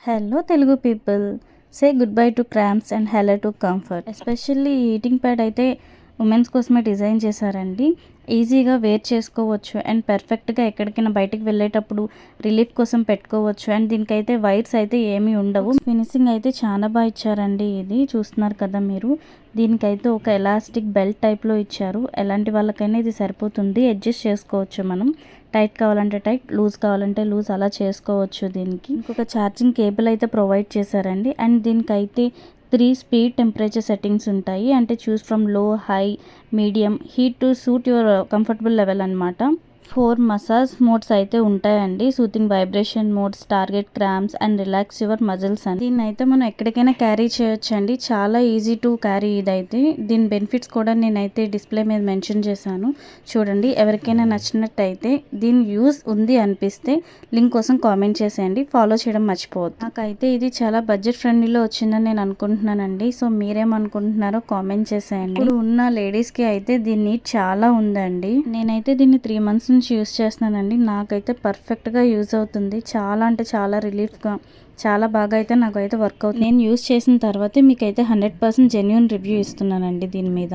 Hello Telugu people, say good bye to cramps and hello to comfort. Especially heating pad అయితే women's కోసమే design చేశారండి. ఈజీగా wear చేసుకోవచ్చు and పర్ఫెక్ట్గా ఎక్కడికైనా బయటికి వెళ్ళేటప్పుడు రిలీఫ్ కోసం పెట్టుకోవచ్చు. అండ్ దీనికైతే వైర్స్ అయితే ఏమీ ఉండవు. ఫినిషింగ్ అయితే చాలా బాగా ఇచ్చారండి. ఇది చూస్తున్నారు కదా మీరు. దీనికైతే ఒక ఎలాస్టిక్ బెల్ట్ టైప్లో ఇచ్చారు. ఎలాంటి వాళ్ళకైనా ఇది సరిపోతుంది. అడ్జస్ట్ చేసుకోవచ్చు మనం. టైట్ కావాలంటే టైట్, లూజ్ కావాలంటే లూజ్, అలా చేసుకోవచ్చు. దీనికి ఇంకొక ఛార్జింగ్ కేబుల్ అయితే ప్రొవైడ్ చేశారండి. అండ్ దీనికైతే 3 స్పీడ్ టెంపరేచర్ సెట్టింగ్స్ ఉంటాయి. అంటే చూస్ ఫ్రమ్ లో, high, medium, heat to suit your comfortable level అనమాట. 4 మసాజ్ మోడ్స్ అయితే ఉంటాయండి. Soothing vibration modes, target cramps and relax your muscles అని. దీన్ని అయితే మనం ఎక్కడికైనా క్యారీ చేయొచ్చండి. చాలా ఈజీ టు క్యారీ ఇదైతే. దీని బెనిఫిట్స్ కూడా నేనైతే డిస్ప్లే మీద మెన్షన్ చేశాను చూడండి. ఎవరికైనా నచ్చినట్టయితే, దీని యూస్ ఉంది అనిపిస్తే లింక్ కోసం కామెంట్ చేసేయండి. ఫాలో చేయడం మర్చిపోవద్దు. నాకైతే ఇది చాలా బడ్జెట్ ఫ్రెండ్లీలో వచ్చిందని నేను అనుకుంటున్నానండి. సో మీరేమనుకుంటున్నారో కామెంట్ చేసేయండి. ఇప్పుడు ఉన్న లేడీస్కి అయితే దీన్ని చాలా ఉందండి. నేనైతే దీన్ని 3 మంత్స్ నుంచి యూస్ చేస్తున్నానండి. నాకైతే పర్ఫెక్ట్గా యూజ్ అవుతుంది. చాలా అంటే చాలా రిలీఫ్గా, చాలా బాగా అయితే నాకైతే వర్క్ అవుతుంది. నేను యూస్ చేసిన తర్వాతే మీకైతే 100% జెన్యూన్ రివ్యూ ఇస్తున్నానండి దీని మీద.